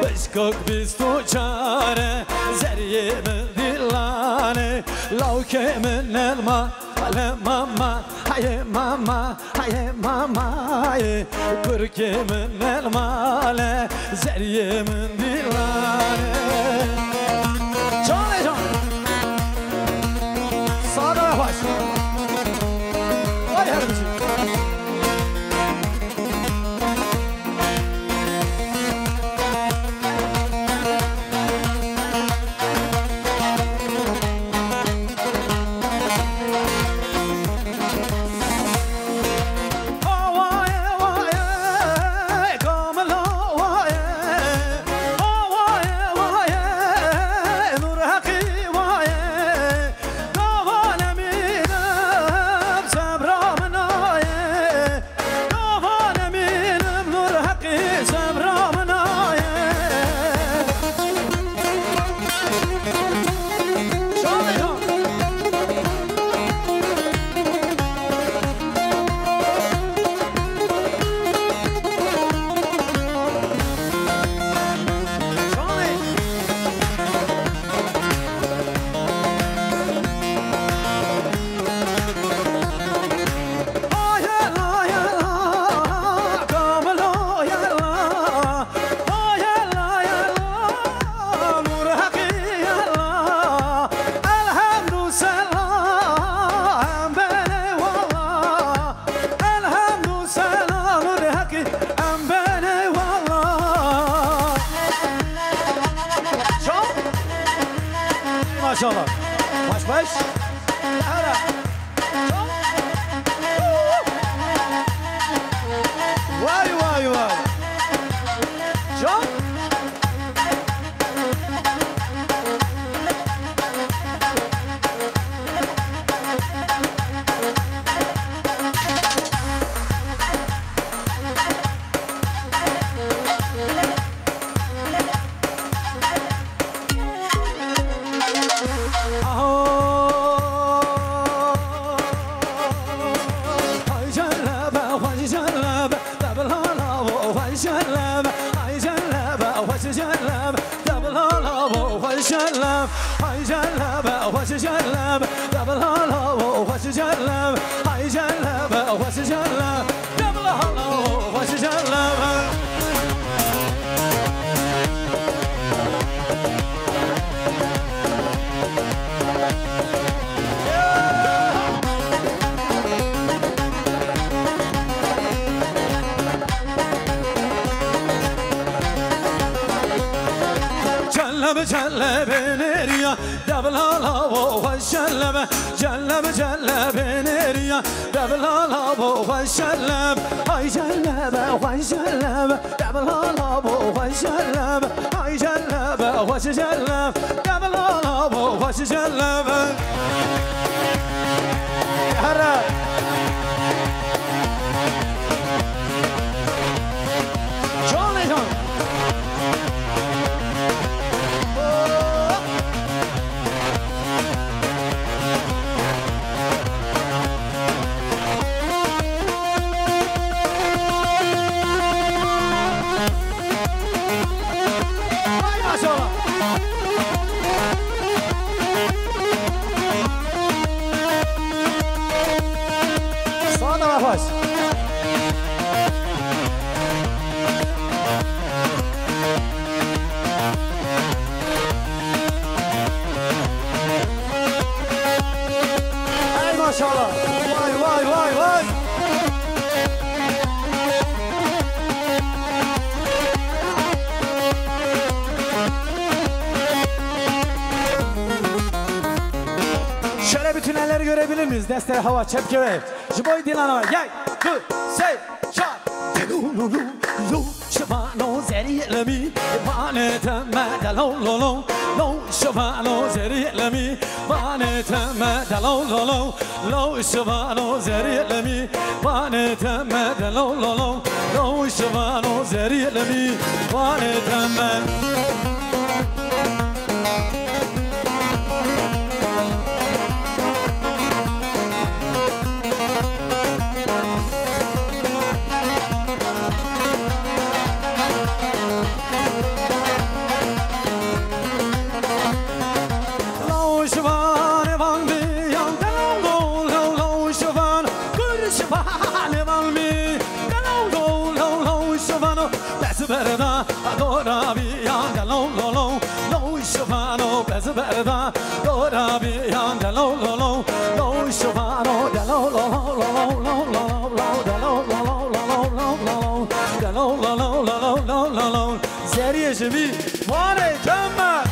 بشكوك بستو جاره زريه من دلانه لوكي من الماء على ماما هاي ماما هاي ماما هاي كركي من الماء زريه من دلانه جاني جان صادق باش وای هرچی maşallah. Baş. Ara. Vay. Çok. جلب نريا دبل هلا وشلب جلب نريا دبل هلا وشلب هاي جلب وشلب دبل هلا وشلب هاي جلب وشلب دبل هلا وشلب هلا görebilir miyiz? Destere hava, çepke ve jiboy dilanama. Yay, good, say, shot. Lu, shabano zeri lami, vane tama lo. Lo, shabano zeri lami, vane tama lo. Shabano zeri lami, vane tama lo. Lo, shabano zeri lami, vane tama. Dora biyanda lo lo lo lo shofano bezberda Dora biyanda lo lo lo lo shofano da lo lo lo lo lo lo lo da lo lo lo lo lo lo da lo lo lo lo lo lo lo Zeriye shimi vare tamma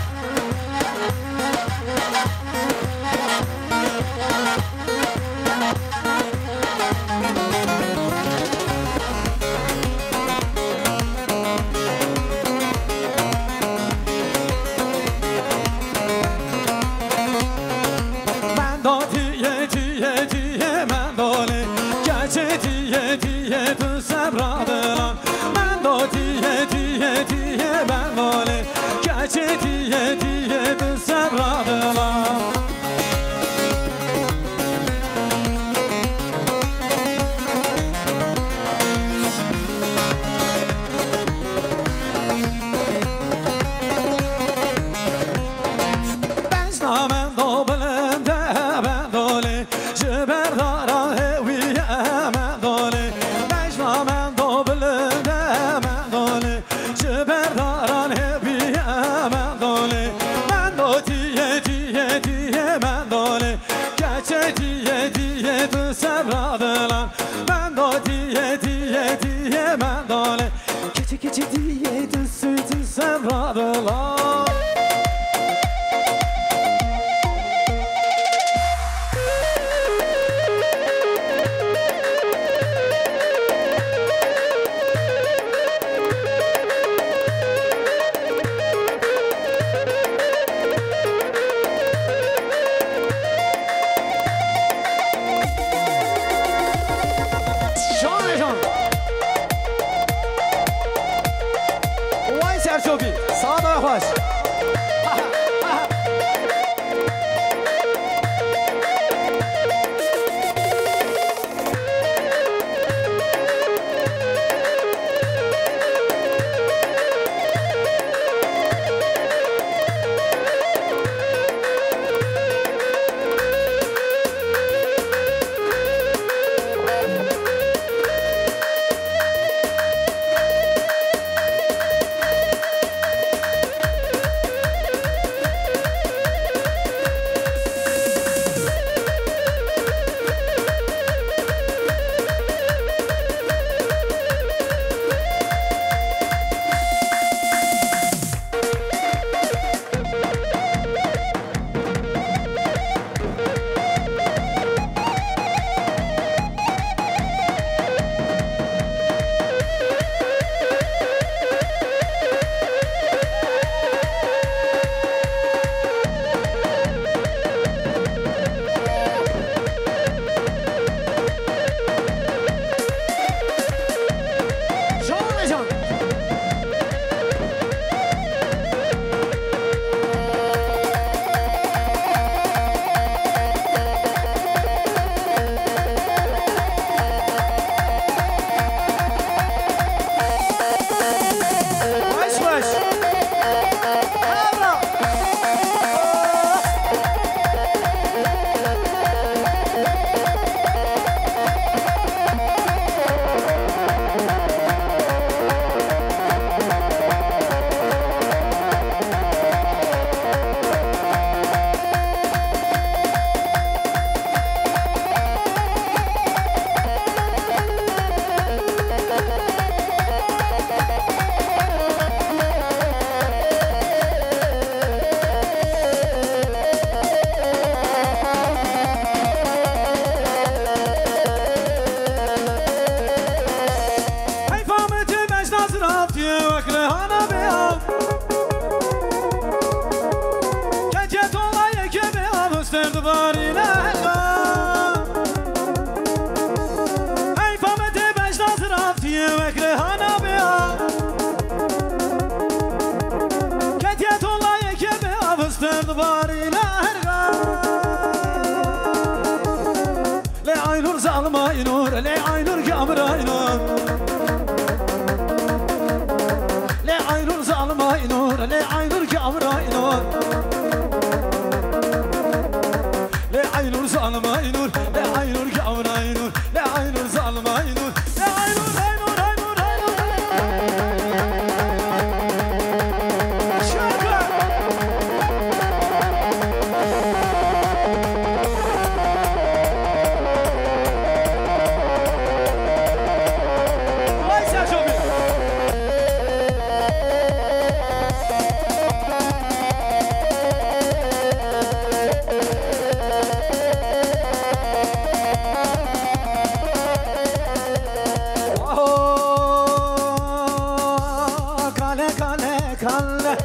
كله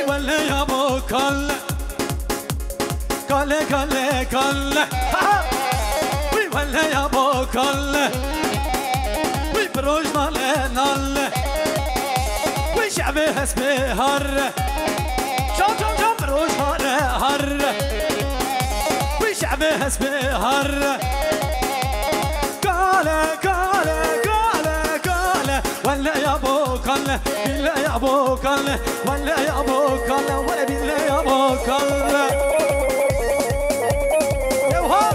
ولا يا ابو كله كله كله كله ولا يا ابو كله وبروج مالنا وشعبه اسمه هر شام بروج مالنا هر وشعبه اسمه هر ولا يا ابو كله بالله يا ابو كله ولا يا ابو كله ولا بالله يا ابو كله يوها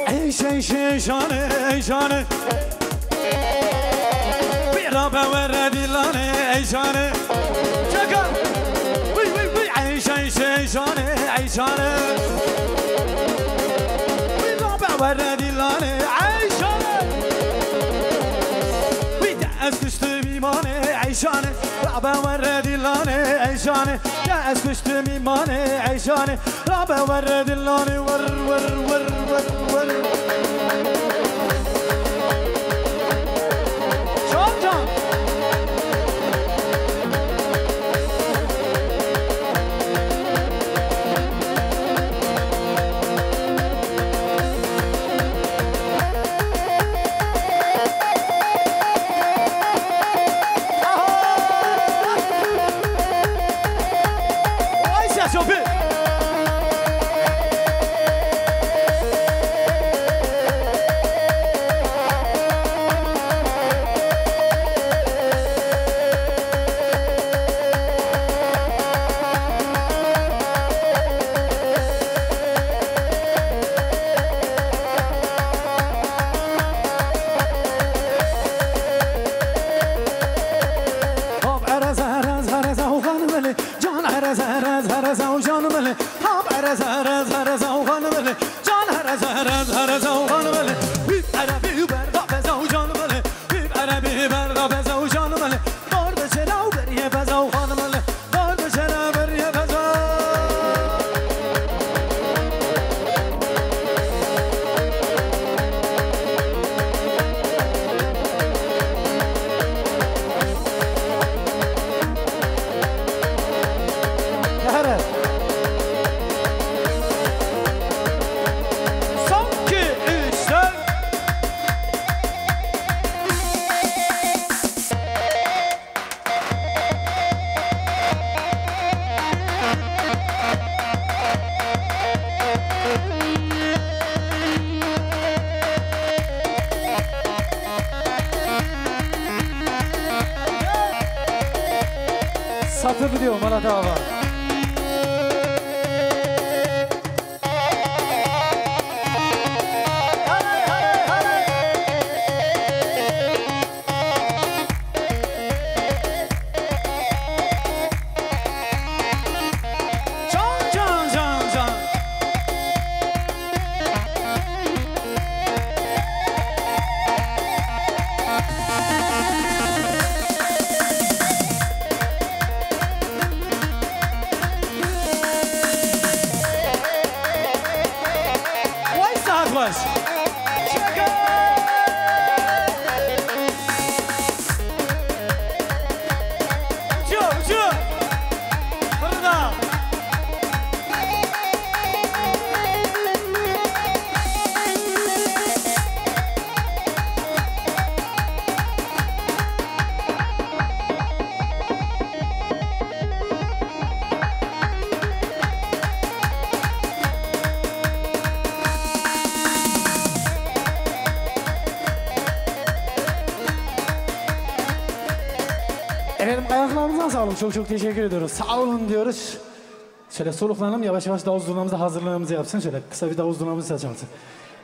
اي شانه بيرابا وردي لاني اي شانه عيشانه والرابع وردي لاني عيشانه ويدعس كشت ميمانه عيشانه رابع وردي لاني عيشانه دعس كشت ميمانه عيشانه رابع وردي لاني ور ور ور ور ور شام Satır gidiyor Malatya Baba. Efendim ayaklarınıza sağlık. Çok teşekkür ediyoruz. Sağ olun diyoruz. Şöyle soluklanalım, yavaş yavaş davul zurnamızda hazırlığımızı yapsın. Şöyle kısa bir davul zurnamızı çalsın.